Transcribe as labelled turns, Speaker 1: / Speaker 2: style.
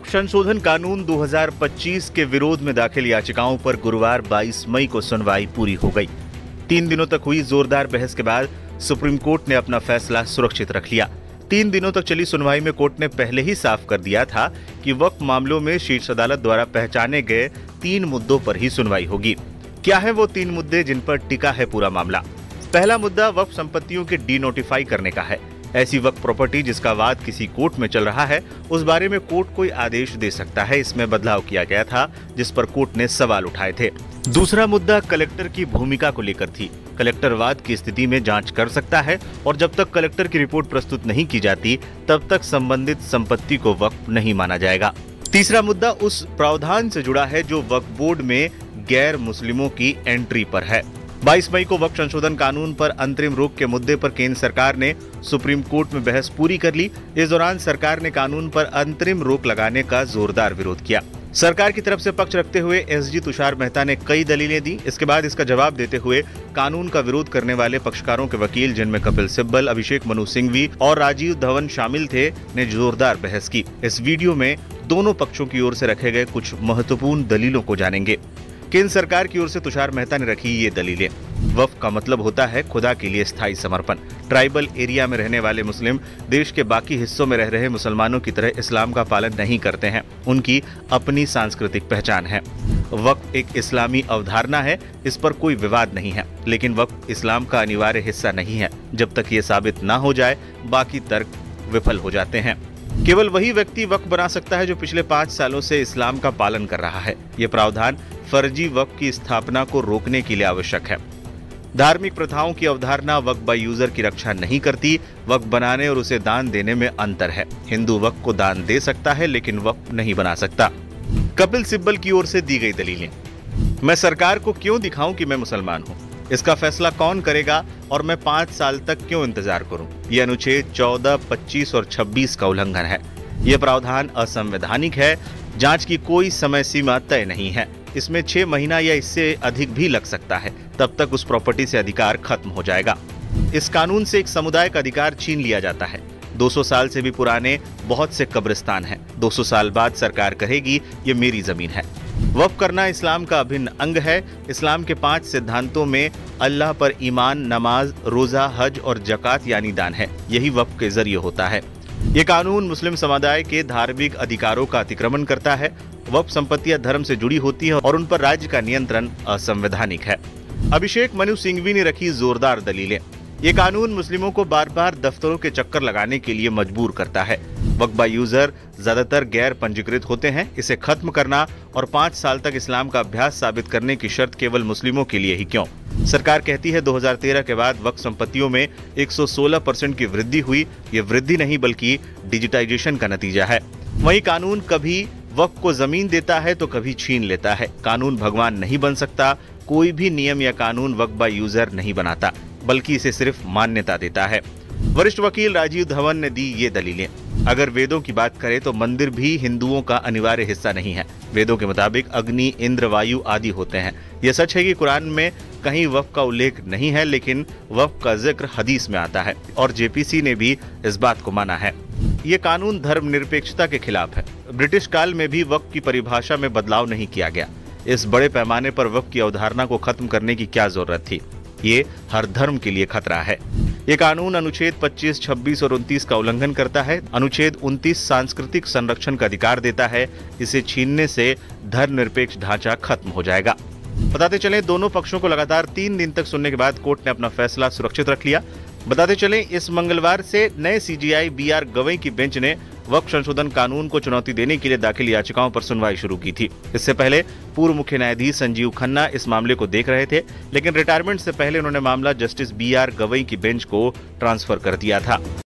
Speaker 1: वक्फ संशोधन कानून 2025 के विरोध में दाखिल याचिकाओं पर गुरुवार 22 मई को सुनवाई पूरी हो गई। 3 दिनों तक हुई जोरदार बहस के बाद सुप्रीम कोर्ट ने अपना फैसला सुरक्षित रख लिया। 3 दिनों तक चली सुनवाई में कोर्ट ने पहले ही साफ कर दिया था कि वक्फ मामलों में शीर्ष अदालत द्वारा पहचाने गए 3 मुद्दों पर ही सुनवाई होगी। क्या है वो 3 मुद्दे जिन पर टिका है पूरा मामला? पहला मुद्दा वक्फ संपत्तियों के डी नोटिफाई करने का है। ऐसी वक्फ प्रॉपर्टी जिसका वाद किसी कोर्ट में चल रहा है, उस बारे में कोर्ट कोई आदेश दे सकता है। इसमें बदलाव किया गया था, जिस पर कोर्ट ने सवाल उठाए थे। दूसरा मुद्दा कलेक्टर की भूमिका को लेकर थी। कलेक्टर वाद की स्थिति में जांच कर सकता है और जब तक कलेक्टर की रिपोर्ट प्रस्तुत नहीं की जाती, तब तक संबंधित संपत्ति को वक्फ नहीं माना जाएगा। तीसरा मुद्दा उस प्रावधान से जुड़ा है जो वक्फ बोर्ड में गैर मुस्लिमों की एंट्री पर है। 22 मई को वक्फ संशोधन कानून पर अंतरिम रोक के मुद्दे पर केंद्र सरकार ने सुप्रीम कोर्ट में बहस पूरी कर ली। इस दौरान सरकार ने कानून पर अंतरिम रोक लगाने का जोरदार विरोध किया। सरकार की तरफ से पक्ष रखते हुए एसजी तुषार मेहता ने कई दलीलें दी। इसके बाद इसका जवाब देते हुए कानून का विरोध करने वाले पक्षकारों के वकील, जिनमें कपिल सिब्बल, अभिषेक मनु सिंघवी और राजीव धवन शामिल थे, ने जोरदार बहस की। इस वीडियो में दोनों पक्षों की ओर से रखे गए कुछ महत्वपूर्ण दलीलों को जानेंगे। केंद्र सरकार की ओर से तुषार मेहता ने रखी ये दलीलें। वक्फ का मतलब होता है खुदा के लिए स्थायी समर्पण। ट्राइबल एरिया में रहने वाले मुस्लिम देश के बाकी हिस्सों में रह रहे मुसलमानों की तरह इस्लाम का पालन नहीं करते हैं। उनकी अपनी सांस्कृतिक पहचान है। वक्फ एक इस्लामी अवधारणा है, इस पर कोई विवाद नहीं है, लेकिन वक्फ इस्लाम का अनिवार्य हिस्सा नहीं है। जब तक ये साबित ना हो जाए, बाकी तर्क विफल हो जाते हैं। केवल वही व्यक्ति वक्फ बना सकता है जो पिछले 5 सालों से इस्लाम का पालन कर रहा है। ये प्रावधान फर्जी वक्फ की स्थापना को रोकने के लिए आवश्यक है। धार्मिक प्रथाओं की अवधारणा वक्फ बाय यूजर की रक्षा नहीं करती। वक्फ बनाने और उसे दान देने में अंतर है। हिंदू वक्फ को दान दे सकता है, लेकिन वक्फ नहीं बना सकता। कपिल सिब्बल की ओर से दी गई दलीलें। मैं सरकार को क्यों दिखाऊं कि मैं मुसलमान हूं? इसका फैसला कौन करेगा और मैं 5 साल तक क्यों इंतजार करूं? ये अनुच्छेद 14, 25 और 26 का उल्लंघन है। यह प्रावधान असंवैधानिक है। जांच की कोई समय सीमा तय नहीं है। इसमें 6 महीना या इससे अधिक भी लग सकता है। तब तक उस प्रॉपर्टी से अधिकार खत्म हो जाएगा। इस कानून से एक समुदाय का अधिकार छीन लिया जाता है। 200 साल से भी पुराने बहुत से कब्रिस्तान हैं। 200 साल बाद सरकार कहेगी ये मेरी जमीन है। वक्फ करना इस्लाम का अभिन्न अंग है। इस्लाम के 5 सिद्धांतों में अल्लाह पर ईमान, नमाज, रोजा, हज और जकात यानी दान है। यही वक्फ के जरिए होता है। ये कानून मुस्लिम समुदाय के धार्मिक अधिकारों का अतिक्रमण करता है। वक्फ संपत्तियां धर्म से जुड़ी होती हैं और उन पर राज्य का नियंत्रण असंवैधानिक है। अभिषेक मनु सिंघवी ने रखी जोरदार दलीलें। ये कानून मुस्लिमों को बार बार दफ्तरों के चक्कर लगाने के लिए मजबूर करता है। वक्फ बाय यूजर ज्यादातर गैर पंजीकृत होते हैं। इसे खत्म करना और 5 साल तक इस्लाम का अभ्यास साबित करने की शर्त केवल मुस्लिमों के लिए ही क्यों? सरकार कहती है 2013 के बाद वक्फ संपत्तियों में 116% की वृद्धि हुई। ये वृद्धि नहीं बल्कि डिजिटाइजेशन का नतीजा है। वही कानून कभी वक्फ को जमीन देता है तो कभी छीन लेता है। कानून भगवान नहीं बन सकता। कोई भी नियम या कानून वक्फ बाय यूजर नहीं बनाता, बल्कि इसे सिर्फ मान्यता देता है। वरिष्ठ वकील राजीव धवन ने दी ये दलीलें। अगर वेदों की बात करें तो मंदिर भी हिंदुओं का अनिवार्य हिस्सा नहीं है। वेदों के मुताबिक अग्नि, इंद्र, वायु आदि होते हैं। यह सच है कि कुरान में कहीं वक्फ का उल्लेख नहीं है, लेकिन वक्फ का जिक्र हदीस में आता है और जेपीसी ने भी इस बात को माना है। ये कानून धर्मनिरपेक्षता के खिलाफ है। ब्रिटिश काल में भी वक्फ की परिभाषा में बदलाव नहीं किया गया। इस बड़े पैमाने पर वक्फ की अवधारणा को खत्म करने की क्या जरूरत थी? ये हर धर्म के लिए खतरा है। ये कानून अनुच्छेद 25, 26 और 29 का उल्लंघन करता है। अनुच्छेद 29 सांस्कृतिक संरक्षण का अधिकार देता है। इसे छीनने से धर्मनिरपेक्ष ढांचा खत्म हो जाएगा। बताते चलें, दोनों पक्षों को लगातार 3 दिन तक सुनने के बाद कोर्ट ने अपना फैसला सुरक्षित रख लिया। बताते चलें, इस मंगलवार से नए सीजीआई बीआर गवई की बेंच ने वक्फ संशोधन कानून को चुनौती देने के लिए दाखिल याचिकाओं पर सुनवाई शुरू की थी। इससे पहले पूर्व मुख्य न्यायाधीश संजीव खन्ना इस मामले को देख रहे थे, लेकिन रिटायरमेंट से पहले उन्होंने मामला जस्टिस बीआर गवई की बेंच को ट्रांसफर कर दिया था।